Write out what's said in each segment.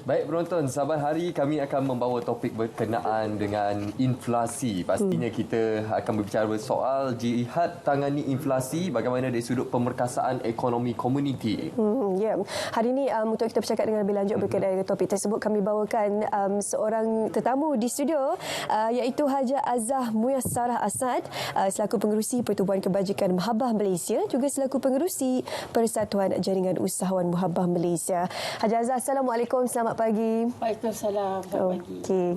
Baik penonton, saban hari kami akan membawa topik berkenaan dengan inflasi. Pastinya kita akan berbicara soal jihad tangani inflasi, bagaimana dari sudut pemerkasaan ekonomi komuniti. Ya. Hari ini untuk kita bercakap dengan lebih lanjut berkaitan dengan topik tersebut, kami bawakan seorang tetamu di studio, iaitu Haja Azah Muyassarah Asad, selaku pengerusi Pertubuhan Kebajikan Muhabah Malaysia, juga selaku pengerusi Persatuan Jaringan Usahawan Muhabah Malaysia. Haja Azah, Assalamualaikum, selamat pagi. Waalaikumsalam, selamat pagi. Okey,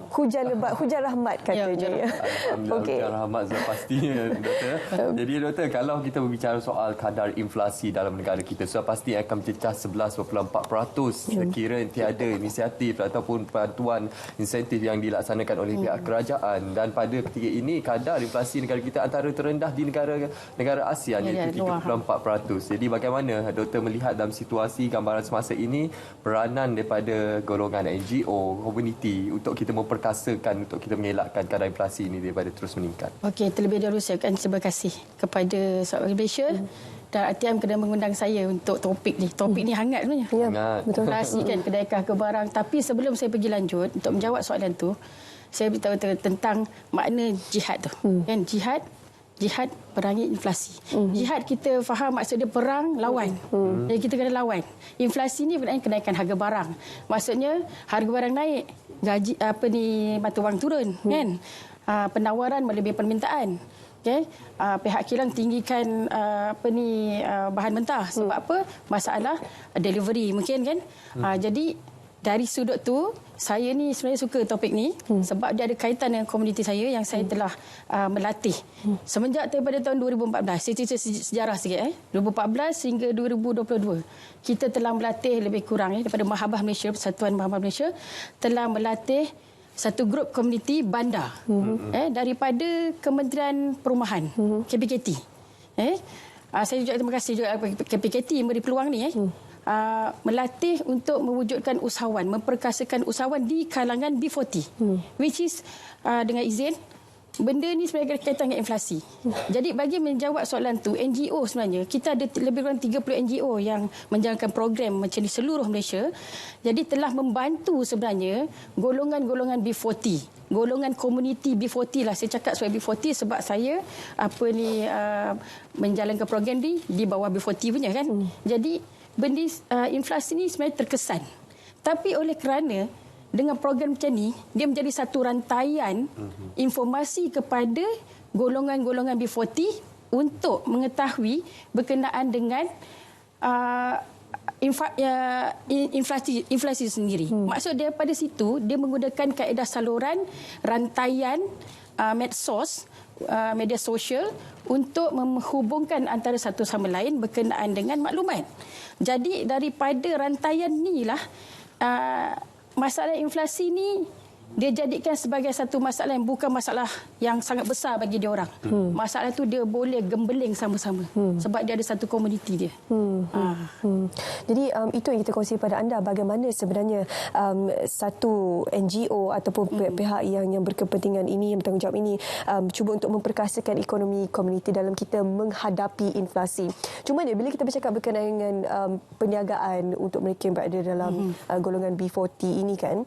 hujan lebat, hujan rahmat katanya. Alhamdulillah, hujan rahmat sudah pastinya, Doktor. Jadi Doktor, kalau kita berbicara soal kadar inflasi dalam negara kita, sudah pasti akan mencecah 11.4%. Sekira tiada inisiatif ataupun bantuan insentif yang dilaksanakan oleh pihak kerajaan. Dan pada ketika ini, kadar inflasi negara kita antara terendah di negara ASEAN, iaitu 3.4%. Jadi bagaimana Doktor melihat dalam situasi gambaran semasa ini peranan daripada golongan NGO, komuniti untuk kita memperkasakan, untuk kita mengelakkan kadar inflasi ini daripada terus meningkat? Okey, terlebih dahulu saya akan terima kasih kepada Sahabat Malaysia dan RTM kerana mengundang saya untuk topik ni. Topik ni hangat sebenarnya. Ya, betul. Inflasi kan, kedai ke barang. Tapi sebelum saya pergi lanjut, untuk menjawab soalan tu, saya beritahu tentang makna jihad tu. Kan, jihad perangi inflasi. Jihad kita faham maksud dia perang lawan. Jadi kita kena lawan. Inflasi ni bermakna kenaikan harga barang. Maksudnya harga barang naik, gaji mata wang turun, kan? Penawaran melebihi permintaan. Okay? Pihak kilang tinggikan bahan mentah sebab apa? Masalah delivery mungkin kan. Jadi dari sudut tu, saya ni sebenarnya suka topik ni sebab dia ada kaitan dengan komuniti saya yang saya telah melatih. Semenjak daripada tahun 2014, saya cerita sejarah sikit. 2014 hingga 2022, kita telah melatih lebih kurang daripada Muhabah Malaysia, Persatuan Muhabah Malaysia, telah melatih satu grup komuniti bandar daripada Kementerian Perumahan, KPKT. Saya juga terima kasih juga KPKT memberi peluang ni. Melatih untuk mewujudkan usahawan, memperkasakan usahawan di kalangan B40, which is dengan izin, benda ni sebenarnya kaitan dengan inflasi. Jadi bagi menjawab soalan tu, NGO sebenarnya, kita ada lebih kurang 30 NGO yang menjalankan program macam di seluruh Malaysia. Jadi telah membantu sebenarnya golongan-golongan B40. Golongan komuniti B40 lah. Saya cakap sebagai B40 sebab saya menjalankan program di bawah B40 punya kan. Jadi benda inflasi ni sebenarnya terkesan. Tapi oleh kerana dengan program macam ni, dia menjadi satu rantaian informasi kepada golongan-golongan B40 untuk mengetahui berkenaan dengan inflasi sendiri. Maksud dia pada situ, dia menggunakan kaedah saluran rantaian medsos, media sosial untuk menghubungkan antara satu sama lain berkenaan dengan maklumat. Jadi daripada rantaian inilah masalah inflasi ni dia jadikan sebagai satu masalah yang bukan masalah yang sangat besar bagi dia orang. Masalah tu dia boleh gembeling sama-sama sebab dia ada satu komuniti dia. Jadi itu yang kita kongsi pada anda, bagaimana sebenarnya satu NGO ataupun pihak yang berkepentingan ini, yang bertanggungjawab ini cuba untuk memperkasakan ekonomi komuniti dalam kita menghadapi inflasi. Cuma bila kita bercakap berkenaan dengan perniagaan untuk mereka yang berada dalam golongan B40 ini kan,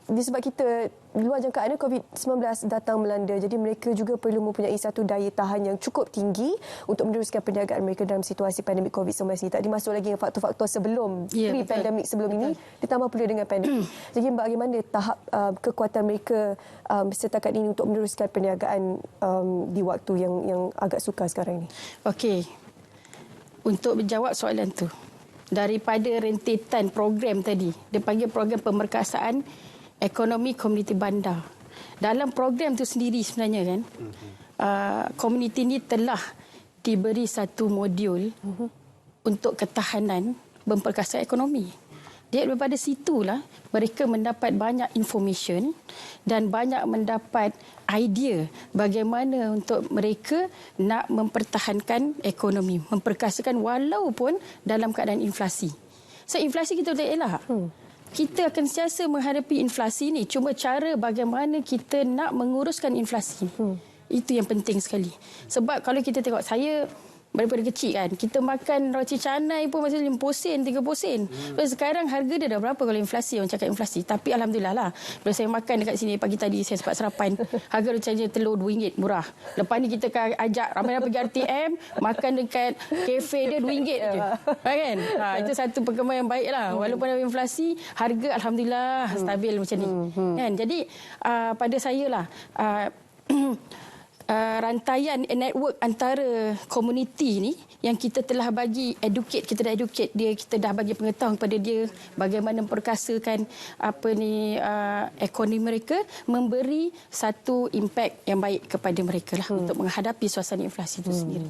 disebab kita luar jangkaan COVID-19 datang melanda, jadi mereka juga perlu mempunyai satu daya tahan yang cukup tinggi untuk meneruskan perniagaan mereka dalam situasi pandemik COVID-19 ini. Tak dimasuk lagi dengan faktor-faktor sebelum pre-pandemik sebelum ini, ditambah pula dengan pandemik. Jadi bagaimana tahap kekuatan mereka setakat ini untuk meneruskan perniagaan di waktu yang agak sukar sekarang ini? Okey. Untuk menjawab soalan tu, daripada rentetan program tadi, dia panggil program pemerkasaan ekonomi komuniti bandar. Dalam program itu sendiri sebenarnya kan, komuniti ini telah diberi satu modul untuk ketahanan memperkasa ekonomi. Daripada situlah mereka mendapat banyak information dan banyak mendapat idea bagaimana untuk mereka nak mempertahankan ekonomi, memperkasakan walaupun dalam keadaan inflasi. So inflasi kita tak elak. Kita akan sentiasa menghadapi inflasi ni. Cuma cara bagaimana kita nak menguruskan inflasi. Itu yang penting sekali. Sebab kalau kita tengok, saya daripada kecil kan. Kita makan roti canai pun masih 5 sen, 30 sen. Sekarang harga dia dah berapa kalau inflasi, orang cakap inflasi. Tapi alhamdulillah lah. Bila saya makan dekat sini pagi tadi, saya sempat sarapan. Harga roti canai telur RM2 murah. Lepas ni kita ajak ramai-ramai pergi RTM, makan dekat kafe dia RM2 je. Kan? Itu satu perkembangan yang baik lah. Walaupun ada inflasi, harga alhamdulillah stabil macam ni. Kan? Jadi pada saya lah, rantaian network antara komuniti ni yang kita telah bagi educate, kita dah educate dia, kita dah bagi pengetahuan kepada dia bagaimana memperkasakan ekonomi mereka, memberi satu impact yang baik kepada mereka lah untuk menghadapi suasana inflasi itu sendiri.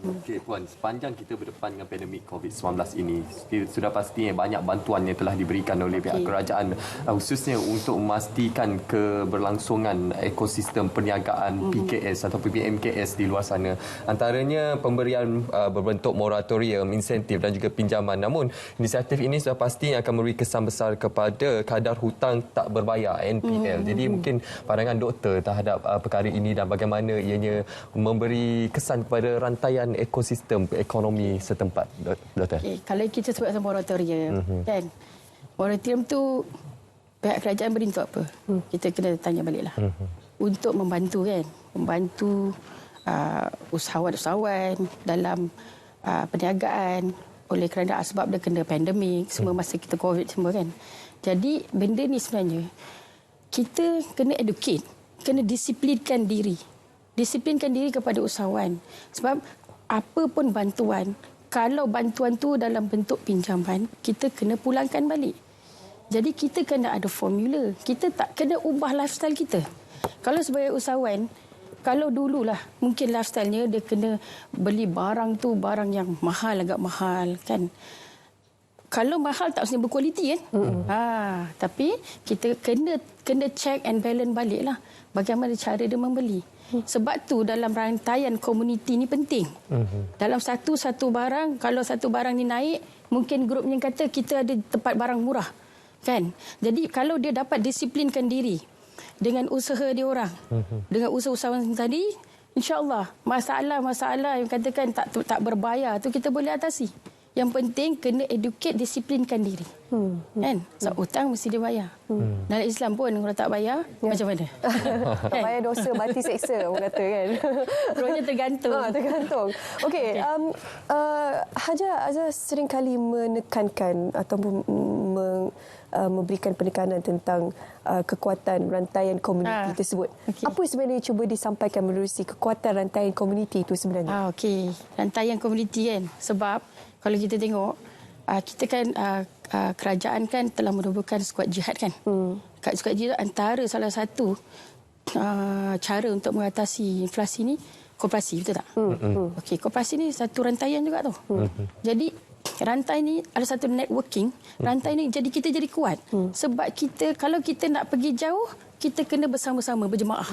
Okey Puan, sepanjang kita berdepan dengan pandemik COVID-19 ini, sudah pastinya banyak bantuan yang telah diberikan oleh pihak kerajaan, khususnya untuk memastikan keberlangsungan ekosistem perniagaan PKS atau PMKS di luar sana. Antaranya pemberian berbentuk moratorium, insentif dan juga pinjaman. Namun, inisiatif ini sudah pastinya akan memberi kesan besar kepada kadar hutang tak berbayar, NPL. Jadi mungkin pandangan doktor terhadap perkara ini dan bagaimana ianya memberi kesan kepada rantaian ekosistem ekonomi setempat, doktor. Okay, kalau kita sebut tentang moratorium, kan? Moratorium tu pihak kerajaan beri untuk apa? Kita kena tanya baliklah. Untuk membantu kan, membantu usahawan-usahawan dalam perniagaan oleh kerana sebab dia kena pandemik, semua masa kita COVID semua kan. Jadi benda ni sebenarnya kita kena educate, kena disiplinkan diri. Disiplinkan diri kepada usahawan. Sebab apa pun bantuan, kalau bantuan tu dalam bentuk pinjaman, kita kena pulangkan balik. Jadi kita kena ada formula. Kita tak kena ubah lifestyle kita. Kalau sebagai usahawan, kalau dululah mungkin lifestyle-nya dia kena beli barang tu, barang yang mahal, agak mahal kan. Kalau mahal tak mesti berkualiti kan. Tapi kita kena check and balance balik lah. Bagaimana cara dia membeli. Sebab tu dalam rantaian komuniti ni penting. Dalam satu barang, kalau satu barang ni naik, mungkin grupnya kata kita ada tempat barang murah. Kan? Jadi kalau dia dapat disiplinkan diri dengan usaha dia orang, dengan usaha-usahawan tadi, insya-Allah masalah-masalah yang katakan tak berbayar tu kita boleh atasi. Yang penting kena educate, disiplinkan diri. Kan? So, hutang mesti dibayar. Dalam Islam pun kalau tak bayar, macam mana? Tak bayar dosa, mati seksa, orang kata kan. Rohnya tergantung. Tergantung. Okey, Haja Azhar seringkali menekankan ataupun memberikan penekanan tentang kekuatan rantaian komuniti tersebut. Apa sebenarnya cuba disampaikan menerusi kekuatan rantaian komuniti itu sebenarnya? Okey, rantaian komuniti kan. Sebab kalau kita tengok, kita kan kerajaan kan telah menubuhkan skuad jihad kan. Skuad jihad antara salah satu cara untuk mengatasi inflasi ni koperasi, betul tak? Okey, koperasi ni satu rantaian juga tu. Jadi rantai ni ada satu networking. Rantai ni jadi kita jadi kuat. Sebab kita kalau kita nak pergi jauh, kita kena bersama-sama berjemaah.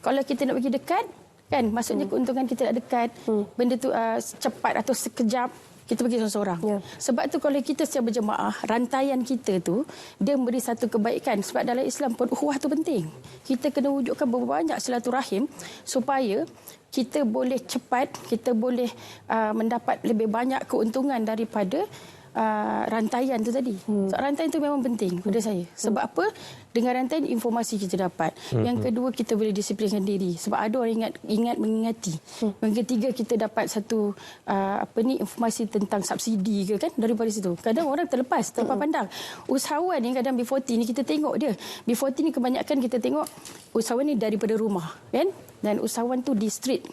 Kalau kita nak pergi dekat, kan maksudnya keuntungan kita nak dekat, benda tu cepat atau sekejap, kita pergi seorang-seorang. Sebab tu kalau kita secara berjemaah, rantaian kita tu dia memberi satu kebaikan. Sebab dalam Islam pun ukhuwah tu penting. Kita kena wujudkan banyak silaturahim supaya kita boleh cepat, kita boleh mendapat lebih banyak keuntungan daripada rantaian tu tadi. So, rantaian tu memang penting pada saya. Sebab apa? Dengan rantaian informasi kita dapat. Yang kedua, kita boleh disiplinkan diri. Sebab ada orang ingat mengingati. Yang ketiga, kita dapat satu informasi tentang subsidi ke kan daripada situ. Kadang orang terlepas pandang. Usahawan ni kadang B40 ni kita tengok dia. B40 ni kebanyakan kita tengok usahawan ni daripada rumah kan. Dan usahawan tu di street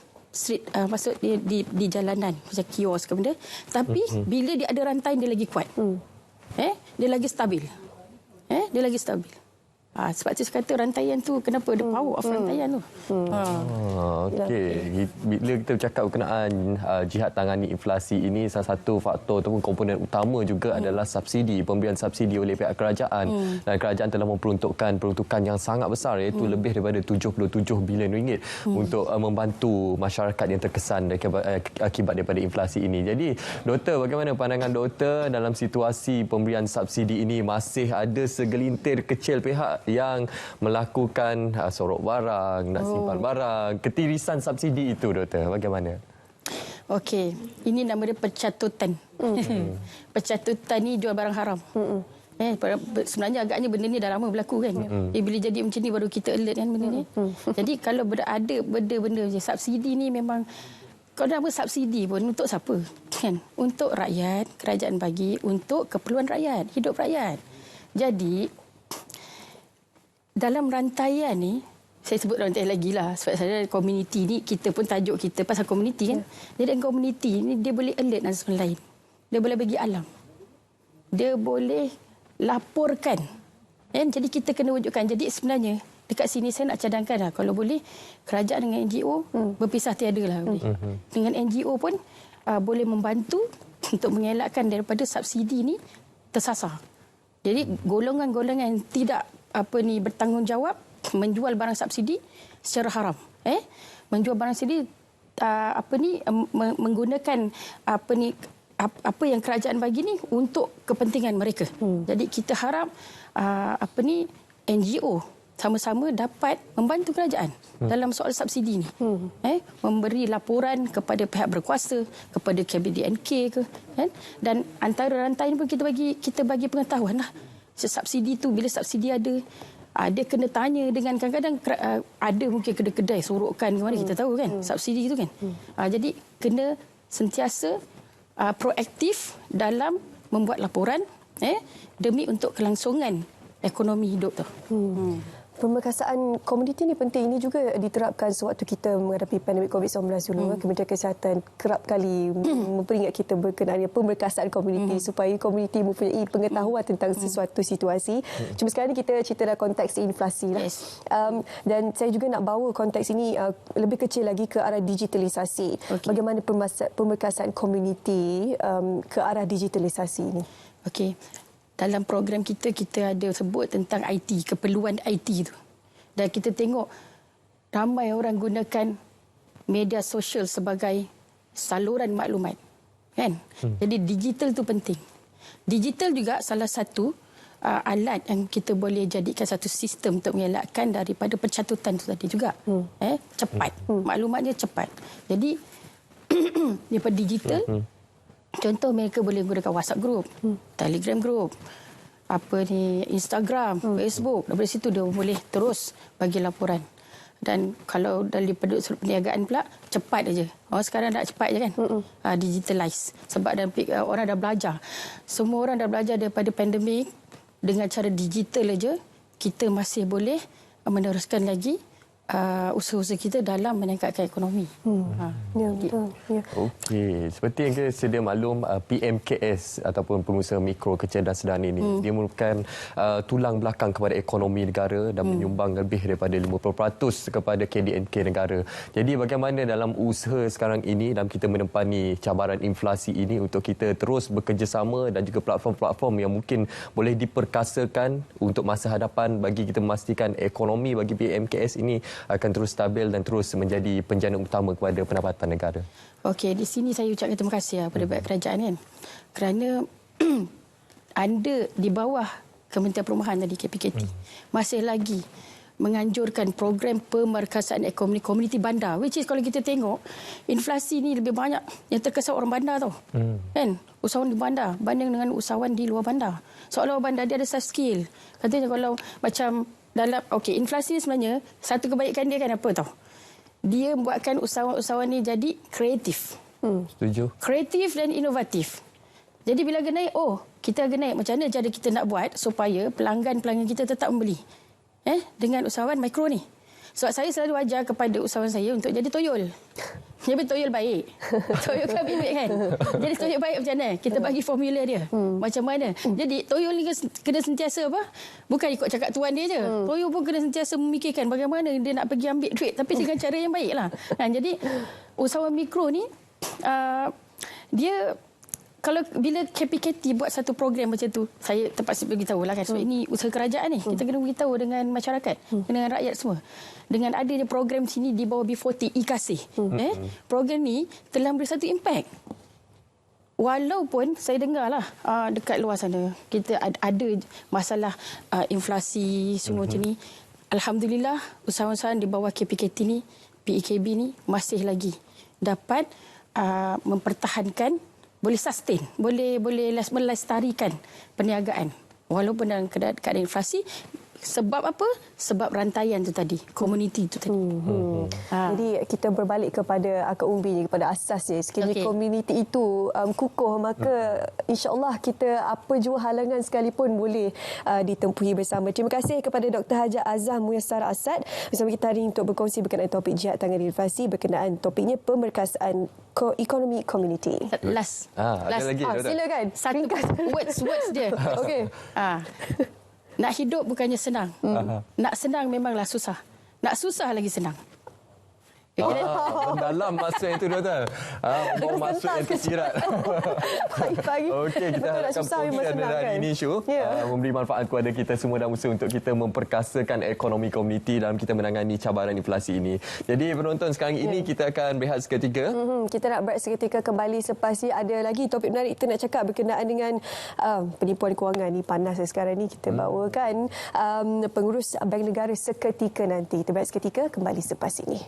maksud dia di jalanan macam kios ke benda, tapi bila dia ada rantai dia lagi kuat. Dia lagi stabil. Dia lagi stabil. Sebab tu saya kata rantaian tu kenapa ada power of rantaian tu. Okey, bila kita bercakap berkenaan jihad tangani inflasi ini, salah satu faktor ataupun komponen utama juga adalah subsidi, pemberian subsidi oleh pihak kerajaan. Dan kerajaan telah peruntukan yang sangat besar, iaitu lebih daripada 77 bilion ringgit untuk membantu masyarakat yang terkesan akibat daripada inflasi ini. Jadi, doktor, bagaimana pandangan doktor dalam situasi pemberian subsidi ini? Masih ada segelintir kecil pihak yang melakukan sorok barang, nak simpan barang, ketirisan subsidi itu, doktor, bagaimana? Okey, ini nama dia pencatutan. Pencatutan ni jual barang haram. Sebenarnya agaknya benda ni dah lama berlaku kan. Bila jadi macam ni baru kita alert kan benda ni. Jadi kalau ada benda-benda macam subsidi ni memang, kalau nama subsidi pun untuk siapa? Kan? Untuk rakyat, kerajaan bagi untuk keperluan rakyat, hidup rakyat. Jadi dalam rantaian ni, saya sebut rantai lagi lah sebab saya komuniti ni, kita pun tajuk kita pasal komuniti kan. Jadi komuniti ni dia boleh alert dan sama lain. Dia boleh bagi alam. Dia boleh laporkan. Jadi kita kena wujudkan. Jadi sebenarnya dekat sini saya nak cadangkan lah, kalau boleh kerajaan dengan NGO berpisah tiada lah. Dengan NGO pun boleh membantu untuk mengelakkan daripada subsidi ni tersasar. Jadi golongan-golongan yang tidak bertanggungjawab menjual barang subsidi secara haram. Menjual barang subsidi menggunakan apa yang kerajaan bagi ni untuk kepentingan mereka. Jadi kita harap NGO sama-sama dapat membantu kerajaan dalam soal subsidi ni. Memberi laporan kepada pihak berkuasa, kepada KBDNK ke, kan? Dan antara rantai ni pun kita bagi pengetahuan lah. Subsidi tu, bila subsidi ada kena tanya dengan, kadang-kadang ada mungkin kedai-kedai sorokkan ke mana, kita tahu kan subsidi tu kan. Jadi kena sentiasa proaktif dalam membuat laporan demi untuk kelangsungan ekonomi hidup tu. Pemerkasaan komuniti ni penting. Ini juga diterapkan sewaktu kita menghadapi pandemik COVID-19 dulu. Kementerian Kesihatan kerap kali memperingat kita berkenaan pemerkasaan komuniti supaya komuniti mempunyai pengetahuan tentang sesuatu situasi. Cuma sekarang ni kita cerita dalam konteks inflasi lah. Dan saya juga nak bawa konteks ini lebih kecil lagi ke arah digitalisasi. Bagaimana pemerkasaan komuniti ke arah digitalisasi ini? Okey. Dalam program kita ada sebut tentang IT, keperluan IT tu. Dan kita tengok ramai orang gunakan media sosial sebagai saluran maklumat. Kan? Jadi digital tu penting. Digital juga salah satu alat yang kita boleh jadikan satu sistem untuk mengelakkan daripada pencatutan tu tadi juga. Cepat. Maklumatnya cepat. Jadi daripada digital, contoh mereka boleh gunakan WhatsApp group, Telegram group, Instagram, Facebook. Dari situ dia boleh terus bagi laporan. Dan kalau dari perniagaan pula, cepat aja. Sekarang dah cepat je kan. Digitalize. Sebab orang dah belajar. Semua orang dah belajar daripada pandemik. Dengan cara digital aja, kita masih boleh meneruskan lagi usaha-usaha kita dalam meningkatkan ekonomi. Ya, betul. Ya. Okey, seperti yang kita sedia maklum, PMKS ataupun pengusaha mikro kecil dan sederhana ini, dia merupakan tulang belakang kepada ekonomi negara dan menyumbang lebih daripada 50% kepada KDNK negara. Jadi bagaimana dalam usaha sekarang ini, dalam kita menempani cabaran inflasi ini, untuk kita terus bekerjasama dan juga platform-platform yang mungkin boleh diperkasakan untuk masa hadapan bagi kita memastikan ekonomi bagi PMKS ini akan terus stabil dan terus menjadi penjana utama kepada pendapatan negara. Okey, di sini saya ucapkan terima kasih kepada pihak kerajaan kan. Kerana anda di bawah Kementerian Perumahan tadi, KPKT, masih lagi menganjurkan program pemerkasaan ekonomi komuniti bandar, which is kalau kita tengok inflasi ni lebih banyak yang terkesan orang bandar tau. Kan? Usahawan di bandar banding dengan usahawan di luar bandar. Soalan luar bandar dia ada soft skill. Katanya kalau macam dalam inflasi ni sebenarnya satu kebaikan dia kan apa tau? Dia membuatkan usahawan-usahawan ni jadi kreatif. Setuju. Kreatif dan inovatif. Jadi bila harga naik, kita harga naik. Macam mana cara kita nak buat supaya pelanggan-pelanggan kita tetap membeli? Dengan usahawan mikro ni. Sebab saya selalu ajar kepada usahawan saya untuk jadi toyol. Jadi toyol baik. Toyol kan baik kan? Jadi toyol baik macam mana? Kita bagi formula dia. Macam mana? Jadi toyol ni kena sentiasa apa? Bukan ikut cakap tuan dia je. Toyol pun kena sentiasa memikirkan bagaimana dia nak pergi ambil duit. Tapi dengan cara yang baik lah. Jadi usahawan mikro ni, dia... Kalau bila KPKT buat satu program macam tu, saya terpaksa beritahu lah kan. Sebab ini usaha kerajaan ni. Kita kena beritahu dengan masyarakat, dengan rakyat semua. Dengan adanya program sini di bawah B40, e-Kasih. Program ni telah memberi satu impact. Walaupun saya dengar lah dekat luar sana, kita ada masalah inflasi semua macam ni. Alhamdulillah, usahawan-usahawan di bawah KPKT ni, PEKB ni masih lagi dapat mempertahankan, boleh sustain, boleh melestarikan perniagaan walaupun dalam keadaan inflasi. Sebab apa? Sebab rantaian tu tadi, komuniti tu tadi. Jadi kita berbalik kepada akar umbi, kepada asasnya. Sekiranya komuniti itu kukuh, maka insya-Allah kita apa jua halangan sekalipun boleh ditempuhi bersama. Terima kasih kepada Dr. Hajar Azam Muyassar Asad bersama kita hari ini untuk berkongsi berkenaan topik jihad tangani inflasi, berkenaan topiknya pemerkasaan ekonomi komuniti. Last. Ada lagi. Silakan. Satu words dia. Okey. Nak hidup bukannya senang. Nak senang memanglah susah. Nak susah lagi senang. Dalam maksud itu, Doktor. Mau masuk yang tersirat. Pagi-pagi. Okey, kita harapkan program dari ini show memberi manfaat kepada kita semua dan usaha untuk kita memperkasakan ekonomi komuniti dalam kita menangani cabaran inflasi ini. Jadi penonton, sekarang ini kita akan berehat seketika. Kita nak berehat seketika, kembali selepas ini. Ada lagi topik menarik kita nak cakap berkenaan dengan penipuan kewangan ni. Panas sekarang ni kita bawakan pengurus Bank Negara seketika nanti. Kita berehat seketika, kembali selepas ini.